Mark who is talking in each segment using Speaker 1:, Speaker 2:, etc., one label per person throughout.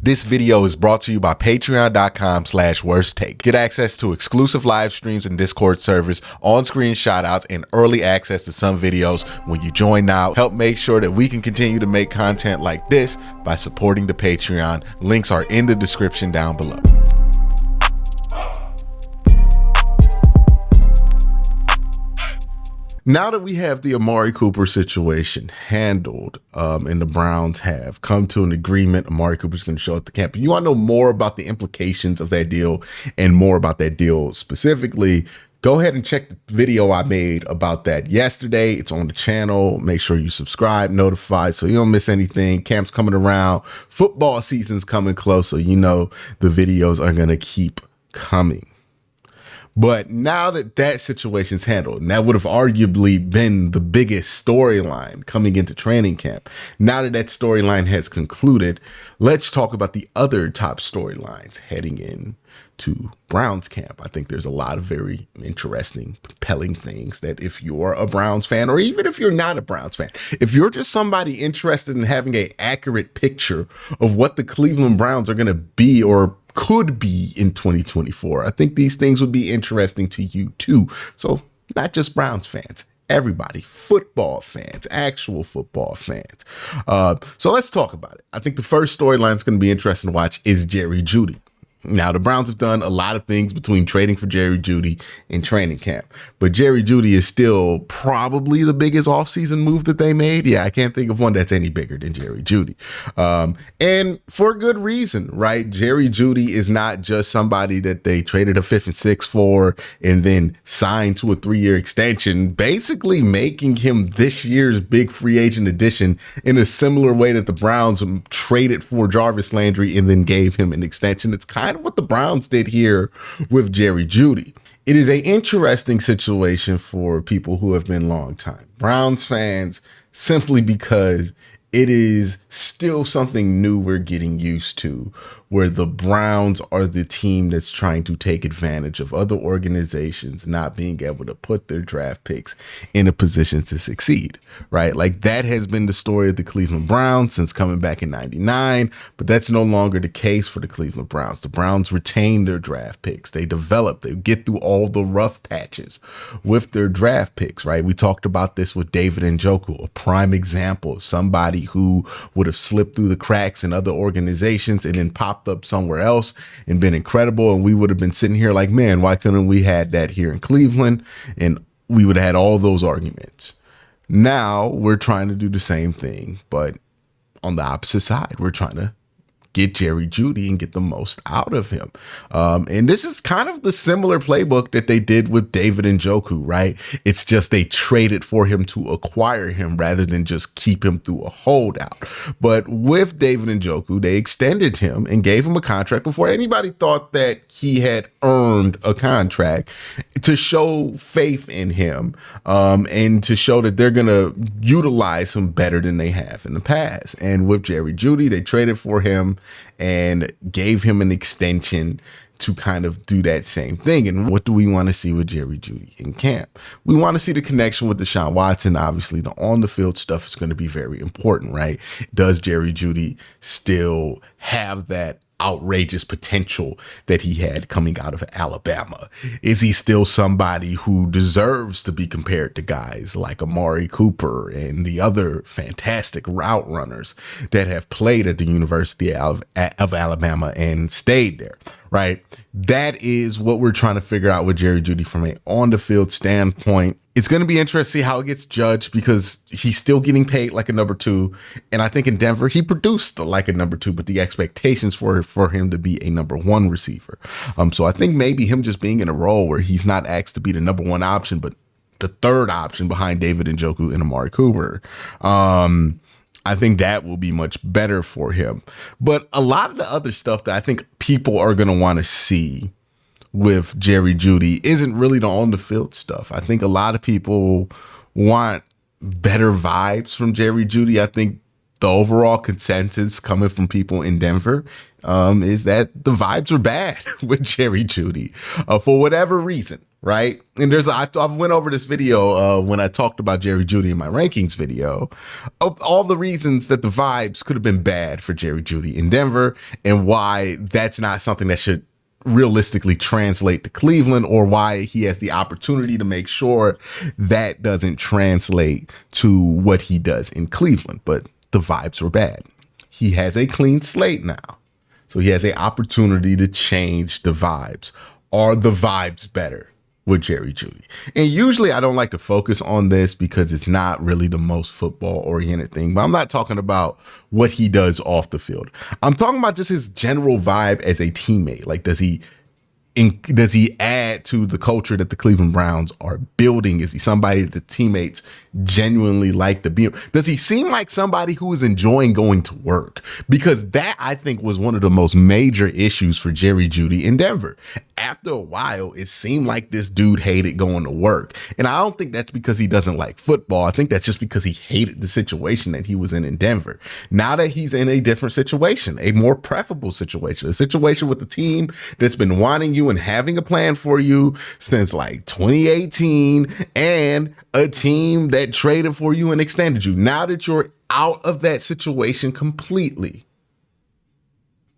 Speaker 1: This video is brought to you by patreon.com/worsttake. Get access to exclusive live streams and Discord servers, on-screen shoutouts, and early access to some videos when you join now. Help make sure that we can continue to make content like this by supporting the Patreon. Links are in the description down below. Now that we have the Amari Cooper situation handled, and the Browns have come to an agreement, Amari Cooper's going to show at the camp. You want to know more about the implications of that deal and more about that deal specifically, go ahead and check the video I made about that yesterday. It's on the channel. Make sure you subscribe, notify, so you don't miss anything. Camp's coming around. Football season's coming close, so you know the videos are going to keep coming. But now that that situation's handled, and that would have arguably been the biggest storyline coming into training camp. Now that that storyline has concluded, let's talk about the other top storylines heading in to Browns camp. I think there's a lot of very interesting, compelling things that if you're a Browns fan, or even if you're not a Browns fan, if you're just somebody interested in having an accurate picture of what the Cleveland Browns are going to be or could be in 2024, I think these things would be interesting to you too. So not just Browns fans, everybody, football fans, actual football fans. So let's talk about it. I think the first storyline is going to be interesting to watch is Jerry Jeudy. Now, the Browns have done a lot of things between trading for Jerry Jeudy and training camp, but Jerry Jeudy is still probably the biggest offseason move that they made. Yeah, I can't think of one that's any bigger than Jerry Jeudy. And for good reason, right? Jerry Jeudy is not just somebody that they traded a 5th and 6th for and then signed to a 3-year extension, basically making him this year's big free agent addition in a similar way that the Browns traded for Jarvis Landry and then gave him an extension. It's kind of what the Browns did here with Jerry Jeudy. It is an interesting situation for people who have been longtime Browns fans, simply because it is still something new we're getting used to, where the Browns are the team that's trying to take advantage of other organizations not being able to put their draft picks in a position to succeed, right? Like, that has been the story of the Cleveland Browns since coming back in '99, but that's no longer the case for the Cleveland Browns. The Browns retain their draft picks. They develop, they get through all the rough patches with their draft picks, right? We talked about this with David Njoku, a prime example of somebody who would have slipped through the cracks in other organizations and then popped up somewhere else and been incredible. And we would have been sitting here like, man, why couldn't we had that here in Cleveland? And we would have had all those arguments. Now we're trying to do the same thing, but on the opposite side, we're trying to get Jerry Jeudy and get the most out of him. And this is kind of the similar playbook that they did with David Njoku, right? It's just they traded for him to acquire him rather than just keep him through a holdout. But with David Njoku, they extended him and gave him a contract before anybody thought that he had earned a contract, to show faith in him, and to show that they're going to utilize him better than they have in the past. And with Jerry Jeudy, they traded for him and gave him an extension to kind of do that same thing. And what do we want to see with Jerry Jeudy in camp? We want to see the connection with Deshaun Watson. Obviously, the on-the-field stuff is going to be very important, right? Does Jerry Jeudy still have that outrageous potential that he had coming out of Alabama? Is he still somebody who deserves to be compared to guys like Amari Cooper and the other fantastic route runners that have played at the University of Alabama and stayed there, right? That is what we're trying to figure out with Jerry Jeudy from an on-the-field standpoint. It's going to be interesting to see how it gets judged, because he's still getting paid like a number 2. And I think in Denver, he produced like a number 2, but the expectations for him to be a number 1 receiver. So I think maybe him just being in a role where he's not asked to be the number 1 option, but the 3rd option behind David Njoku and Amari Cooper. I think that will be much better for him. But a lot of the other stuff that I think people are going to want to see with Jerry Jeudy isn't really the on-the-field stuff. I think a lot of people want better vibes from Jerry Jeudy. I think the overall consensus coming from people in Denver is that the vibes are bad with Jerry Jeudy for whatever reason. right? And I went over this video when I talked about Jerry Jeudy in my rankings video of all the reasons that the vibes could have been bad for Jerry Jeudy in Denver and why that's not something that should realistically translate to Cleveland, or why he has the opportunity to make sure that doesn't translate to what he does in Cleveland. But the vibes were bad. He has a clean slate now, so he has an opportunity to change the vibes. Are the vibes better with Jerry Jeudy? And usually I don't like to focus on this because it's not really the most football oriented thing, but I'm not talking about what he does off the field. I'm talking about just his general vibe as a teammate. Like, does he add to the culture that the Cleveland Browns are building? Is he somebody that the teammates genuinely like to be? Does he seem like somebody who is enjoying going to work? Because that, I think, was one of the most major issues for Jerry Jeudy in Denver. After a while, it seemed like this dude hated going to work. And I don't think that's because he doesn't like football. I think that's just because he hated the situation that he was in Denver. Now that he's in a different situation, a more preferable situation, a situation with the team that's been wanting you and having a plan for you since like 2018, and a team that traded for you and extended you. Now that you're out of that situation completely,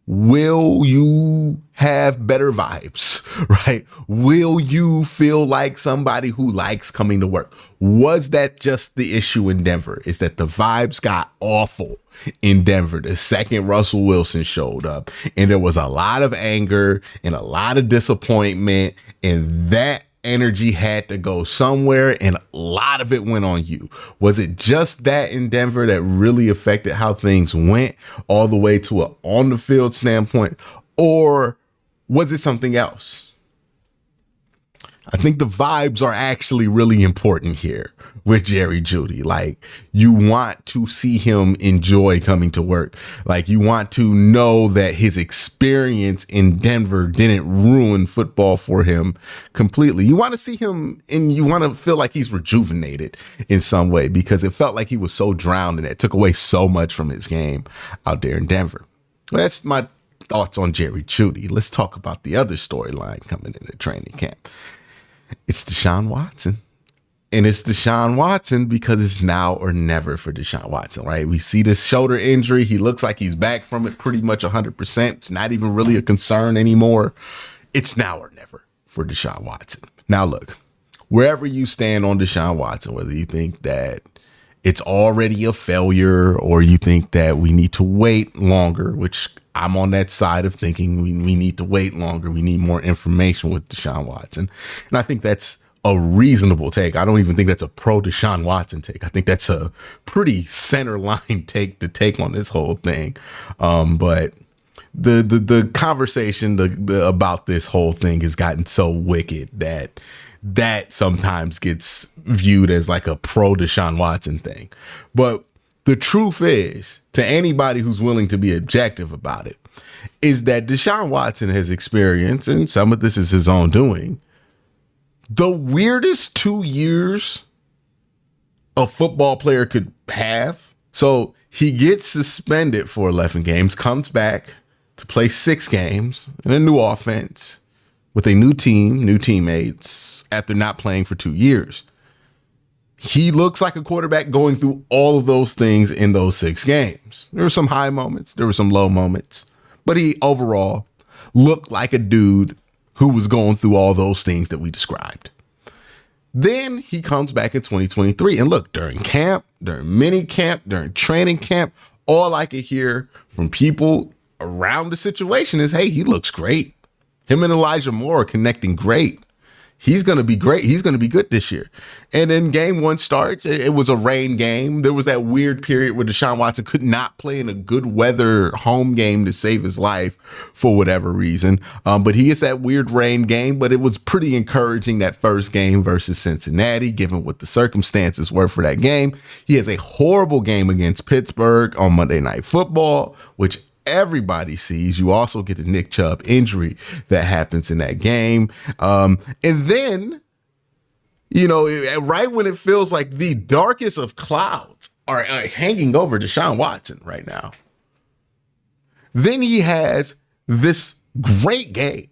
Speaker 1: will you have better vibes, right? Will you feel like somebody who likes coming to work? Was that just the issue in Denver? Is that the vibes got awful in Denver the second Russell Wilson showed up, and there was a lot of anger and a lot of disappointment, and that energy had to go somewhere, and a lot of it went on you? Was it just that in Denver that really affected how things went all the way to an on the field standpoint, or was it something else? I think the vibes are actually really important here with Jerry Jeudy. Like, you want to see him enjoy coming to work. Like, you want to know that his experience in Denver didn't ruin football for him completely. You want to see him, and you want to feel like he's rejuvenated in some way, because it felt like he was so drowned and it took away so much from his game out there in Denver. That's my thoughts on Jerry Jeudy. Let's talk about the other storyline coming into training camp. It's Deshaun Watson. And it's Deshaun Watson because it's now or never for Deshaun Watson, right? We see this shoulder injury. He looks like he's back from it pretty much 100%. It's not even really a concern anymore. It's now or never for Deshaun Watson. Now, look, wherever you stand on Deshaun Watson, whether you think that it's already a failure or you think that we need to wait longer, which I'm on that side of thinking we need to wait longer. We need more information with Deshaun Watson. And I think that's a reasonable take. I don't even think that's a pro Deshaun Watson take. I think that's a pretty center line take to take on this whole thing. But the conversation about this whole thing has gotten so wicked that sometimes gets viewed as like a pro Deshaun Watson thing. But the truth is, to anybody who's willing to be objective about it, is that Deshaun Watson has experienced, and some of this is his own doing, the weirdest 2 years a football player could have. So he gets suspended for 11 games, comes back to play 6 games in a new offense with a new team, new teammates, after not playing for 2 years. He looks like a quarterback going through all of those things in those 6 games. There were some high moments, there were some low moments, but he overall looked like a dude who was going through all those things that we described. Then he comes back in 2023, and look, during camp, during mini camp, during training camp, all I could hear from people around the situation is, hey, he looks great. Him and Elijah Moore are connecting great. He's going to be great. He's going to be good this year. And then game 1 starts. It was a rain game. There was that weird period where Deshaun Watson could not play in a good weather home game to save his life for whatever reason. But he gets that weird rain game. But it was pretty encouraging, that first game versus Cincinnati, given what the circumstances were for that game. He has a horrible game against Pittsburgh on Monday Night Football, which everybody sees. You also get the Nick Chubb injury that happens in that game. And then, right when it feels like the darkest of clouds are hanging over Deshaun Watson right now, then he has this great game,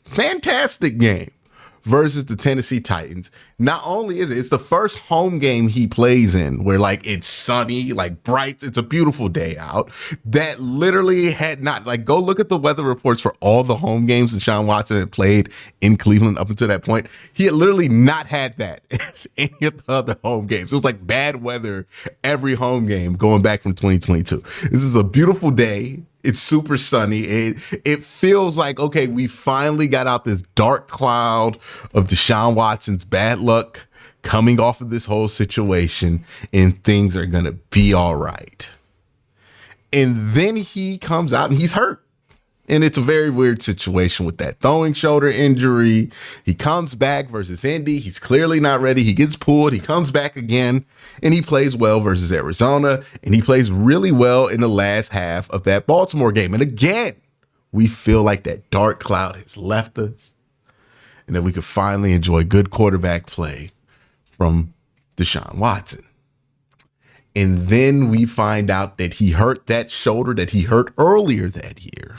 Speaker 1: fantastic game versus the Tennessee Titans. Not only is it's the first home game he plays in where like it's sunny, like bright, it's a beautiful day out. That literally had not, like, go look at the weather reports for all the home games that Deshaun Watson had played in Cleveland up until that point. He had literally not had that in any of the other home games. It was like bad weather every home game going back from 2022. This is a beautiful day. It's super sunny. It feels like, okay, we finally got out this dark cloud of Deshaun Watson's bad luck coming off of this whole situation, and things are going to be all right. And then he comes out and he's hurt. And it's a very weird situation with that throwing shoulder injury. He comes back versus Indy. He's clearly not ready. He gets pulled. He comes back again, and he plays well versus Arizona. And he plays really well in the last half of that Baltimore game. And again, we feel like that dark cloud has left us and that we could finally enjoy good quarterback play from Deshaun Watson. And then we find out that he hurt that shoulder that he hurt earlier that year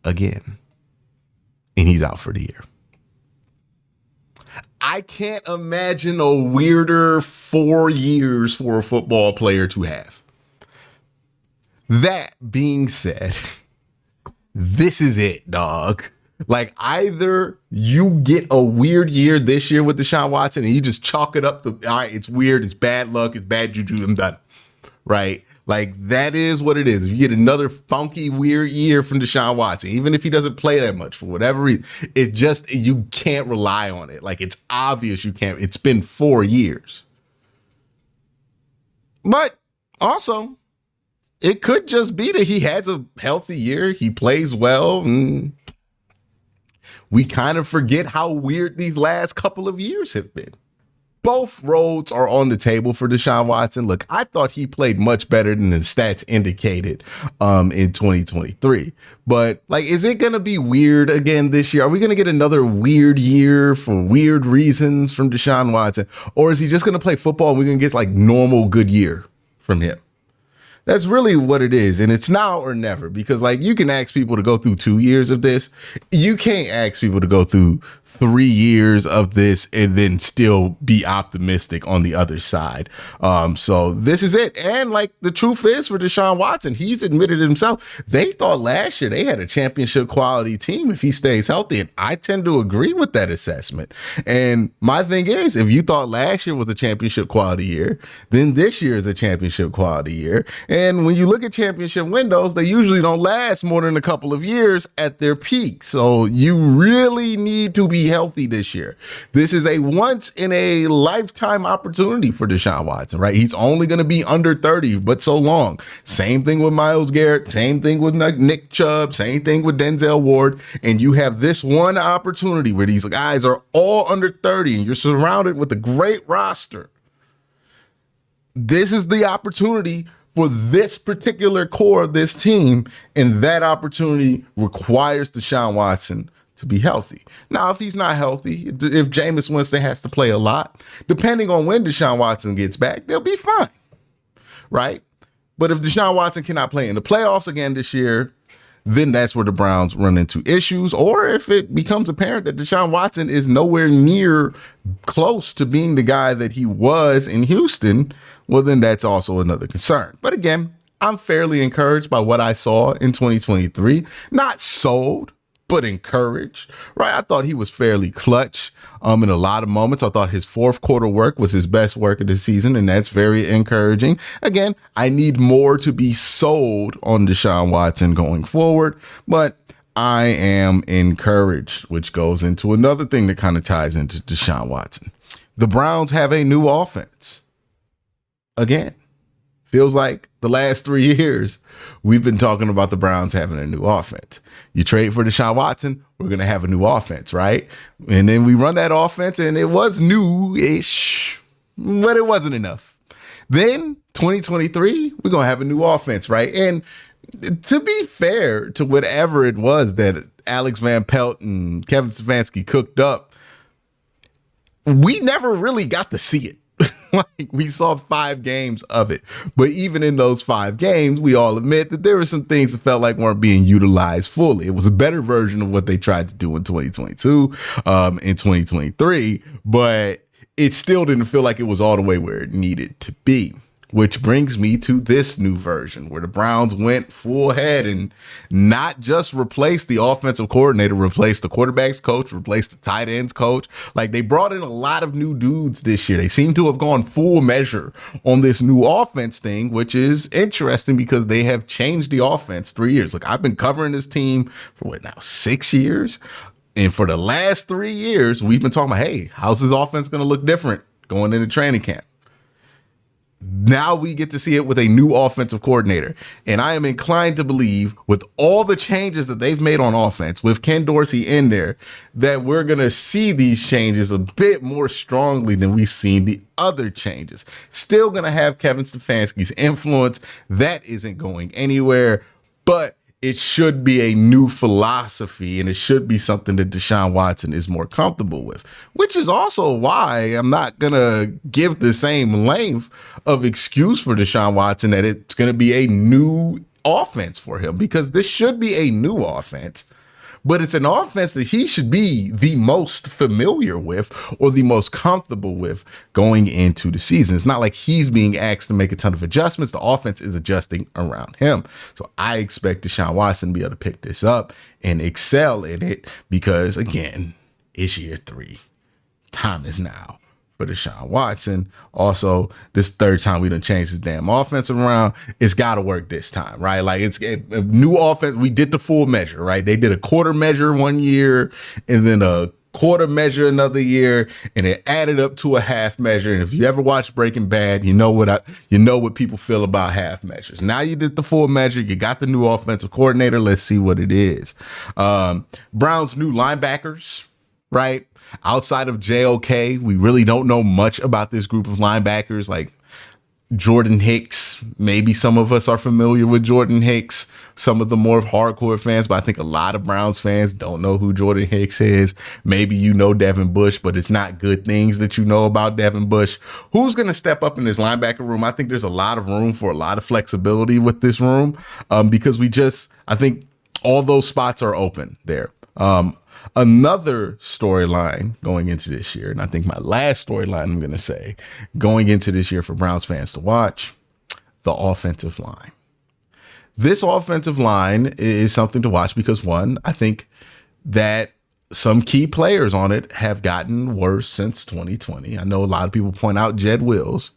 Speaker 1: again, and he's out for the year. I can't imagine a weirder 4 years for a football player to have. That being said, this is it, dog. Like, either you get a weird year this year with Deshaun Watson and you just chalk it up to, all right, it's weird, it's bad luck, it's bad juju, I'm done. Right? Like, that is what it is. If you get another funky, weird year from Deshaun Watson, even if he doesn't play that much for whatever reason, it's just, you can't rely on it. Like, it's obvious you can't. It's been 4 years. But also, it could just be that he has a healthy year. He plays well. And we kind of forget how weird these last couple of years have been. Both roads are on the table for Deshaun Watson. Look, I thought he played much better than the stats indicated in 2023. But, like, is it going to be weird again this year? Are we going to get another weird year for weird reasons from Deshaun Watson? Or is he just going to play football and we're going to get, like, normal good year from him? That's really what it is. And it's now or never, because, like, you can ask people to go through 2 years of this. You can't ask people to go through 3 years of this and then still be optimistic on the other side. So this is it. And, like, the truth is, for Deshaun Watson, he's admitted himself, they thought last year they had a championship quality team if he stays healthy. And I tend to agree with that assessment. And my thing is, if you thought last year was a championship quality year, then this year is a championship quality year. And when you look at championship windows, they usually don't last more than a couple of years at their peak. So you really need to be healthy this year. This is a once in a lifetime opportunity for Deshaun Watson, right? He's only going to be under 30, but so long. Same thing with Myles Garrett. Same thing with Nick Chubb. Same thing with Denzel Ward. And you have this one opportunity where these guys are all under 30 and you're surrounded with a great roster. This is the opportunity for this particular core of this team, and that opportunity requires Deshaun Watson to be healthy. Now, if he's not healthy, if Jameis Winston has to play a lot, depending on when Deshaun Watson gets back, they'll be fine, right? But if Deshaun Watson cannot play in the playoffs again this year, then that's where the Browns run into issues. Or if it becomes apparent that Deshaun Watson is nowhere near close to being the guy that he was in Houston, well, then that's also another concern. But again, I'm fairly encouraged by what I saw in 2023. Not sold, but encouraged, right? I thought he was fairly clutch in a lot of moments. I thought his fourth quarter work was his best work of the season, and that's very encouraging. Again, I need more to be sold on Deshaun Watson going forward, but I am encouraged, which goes into another thing that kind of ties into Deshaun Watson. The Browns have a new offense. Again, feels like the last 3 years, we've been talking about the Browns having a new offense. You trade for Deshaun Watson, we're going to have a new offense, right? And then we run that offense, and it was new-ish, but it wasn't enough. Then 2023, we're going to have a new offense, right? And to be fair to whatever it was that Alex Van Pelt and Kevin Stefanski cooked up, we never really got to see it. Like, we saw 5 games of it. But even in those 5 games, we all admit that there were some things that felt like weren't being utilized fully. It was a better version of what they tried to do in 2022, in 2023, but it still didn't feel like it was all the way where it needed to be. Which brings me to this new version where the Browns went full head and not just replaced the offensive coordinator, replaced the quarterback's coach, replaced the tight ends coach. Like, they brought in a lot of new dudes this year. They seem to have gone full measure on this new offense thing, which is interesting because they have changed the offense 3 years. Look, I've been covering this team for what now, 6 years? And for the last 3 years, we've been talking about, hey, how's this offense going to look different going into training camp? Now we get to see it with a new offensive coordinator. And I am inclined to believe, with all the changes that they've made on offense, with Ken Dorsey in there, that we're going to see these changes a bit more strongly than we've seen the other changes. Still going to have Kevin Stefanski's influence. That isn't going anywhere. But it should be a new philosophy, and it should be something that Deshaun Watson is more comfortable with, which is also why I'm not going to give the same length of excuse for Deshaun Watson that it's going to be a new offense for him, because this should be a new offense. But it's an offense that he should be the most familiar with or the most comfortable with going into the season. It's not like he's being asked to make a ton of adjustments. The offense is adjusting around him. So I expect Deshaun Watson to be able to pick this up and excel in it because, again, it's year 3. Time is now for Deshaun Watson. Also, this third time we done changed his damn offense around. It's got to work this time, right? Like, it's a new offense. We did the full measure, right? They did a quarter measure one year and then a quarter measure another year, and it added up to a half measure. And if you ever watch Breaking Bad, you know what people feel about half measures. Now you did the full measure. You got the new offensive coordinator. Let's see what it is. Browns' new linebackers, right? Outside of JOK, we really don't know much about this group of linebackers. Like Jordan Hicks, maybe some of us are familiar with Jordan Hicks, some of the more hardcore fans, but I think a lot of Browns fans don't know who Jordan Hicks is. Maybe you know Devin Bush, but it's not good things that you know about Devin Bush. Who's going to step up in this linebacker room? I think there's a lot of room for a lot of flexibility with this room because I think all those spots are open there. Another storyline going into this year, and I think my last storyline I'm going to say going into this year for Browns fans to watch, the offensive line. This offensive line is something to watch because, one, I think that some key players on it have gotten worse since 2020. I know a lot of people point out Jed Wills,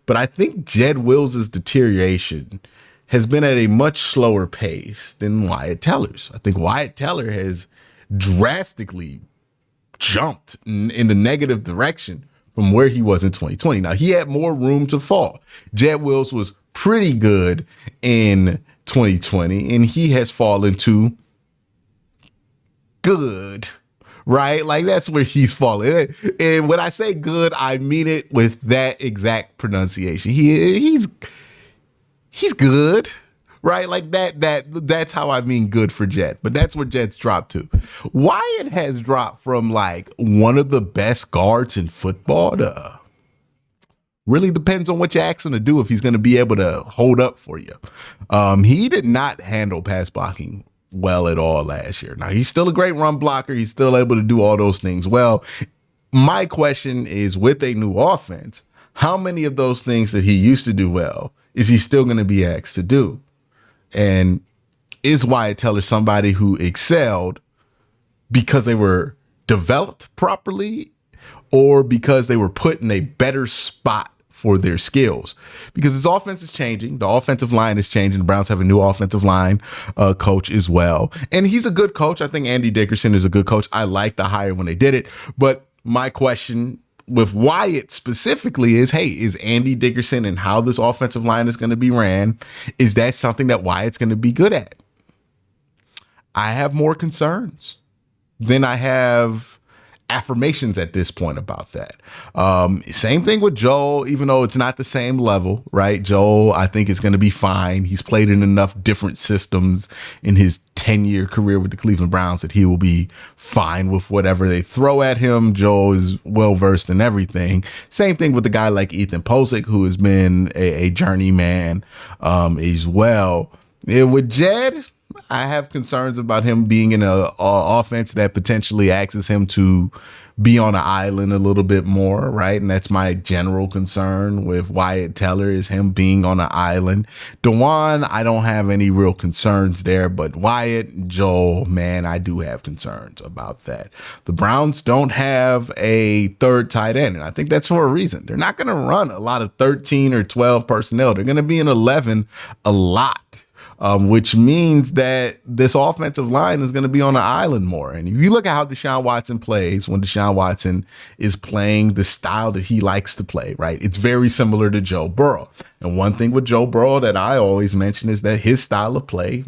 Speaker 1: but I think Jed Wills' deterioration has been at a much slower pace than Wyatt Teller's. I think Wyatt Teller has drastically jumped in the negative direction from where he was in 2020. Now, he had more room to fall. Jed Wills was pretty good in 2020, and he has fallen to good, right? Like, that's where he's fallen. And when I say good, I mean it with that exact pronunciation. He's good. Right? Like that's how I mean good for Jet. But that's where Jet's dropped to. Wyatt has dropped from like one of the best guards in football to really depends on what you ask him to do if he's going to be able to hold up for you. He did not handle pass blocking well at all last year. Now, he's still a great run blocker. He's still able to do all those things well. My question is, with a new offense, how many of those things that he used to do well is he still going to be asked to do? And is Wyatt Teller somebody who excelled because they were developed properly or because they were put in a better spot for their skills? Because his offense is changing. The offensive line is changing. The Browns have a new offensive line coach as well. And he's a good coach. I think Andy Dickerson is a good coach. I like the hire when they did it. But my question with Wyatt specifically is, hey, is Andy Dickerson and how this offensive line is going to be ran, is that something that Wyatt's going to be good at? I have more concerns than I have affirmations at this point about that. Same thing with Joel, even though it's not the same level, right? Joel, I think, is going to be fine. He's played in enough different systems in his 10-year career with the Cleveland Browns that he will be fine with whatever they throw at him. Joel is well versed in everything. Same thing with a guy like Ethan Posick, who has been a journeyman as well. With Jed, I have concerns about him being in an offense that potentially asks him to be on an island a little bit more, right? And that's my general concern with Wyatt Teller, is him being on an island. DeJuan, I don't have any real concerns there, but Wyatt, Joel, man, I do have concerns about that. The Browns don't have a third tight end, and I think that's for a reason. They're not going to run a lot of 13 or 12 personnel. They're going to be in 11 a lot. Which means that this offensive line is going to be on the island more. And if you look at how Deshaun Watson plays, when Deshaun Watson is playing the style that he likes to play, right? It's very similar to Joe Burrow. And one thing with Joe Burrow that I always mention is that his style of play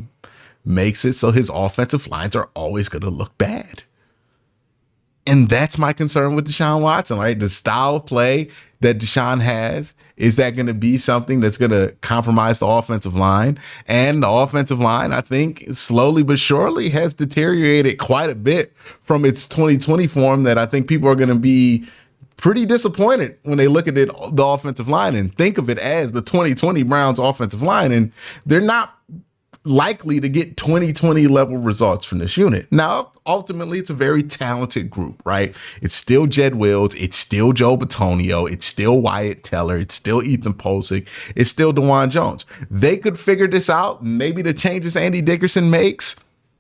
Speaker 1: makes it so his offensive lines are always going to look bad. And that's my concern with Deshaun Watson, right? The style of play that Deshaun has, is that going to be something that's going to compromise the offensive line? And the offensive line, I think, slowly but surely has deteriorated quite a bit from its 2020 form, that I think people are going to be pretty disappointed when they look at it, the offensive line, and think of it as the 2020 Browns offensive line. And they're not likely to get 2020 level results from this unit. Now, ultimately, it's a very talented group, right? It's still Jed Wills. It's still Joe Bitonio. It's still Wyatt Teller. It's still Ethan Posick. It's still DeJuan Jones. They could figure this out. Maybe the changes Andy Dickerson makes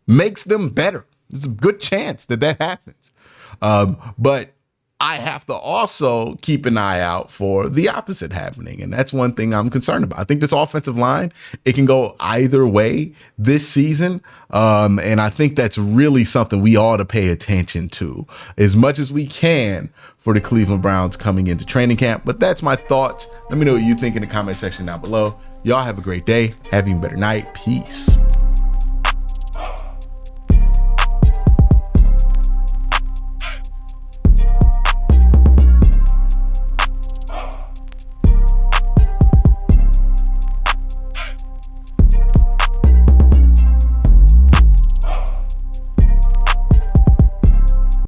Speaker 1: them better. There's a good chance that happens. But I have to also keep an eye out for the opposite happening. And that's one thing I'm concerned about. I think this offensive line, it can go either way this season. And I think that's really something we ought to pay attention to as much as we can for the Cleveland Browns coming into training camp. But that's my thoughts. Let me know what you think in the comment section down below. Y'all have a great day. Have an even better night. Peace.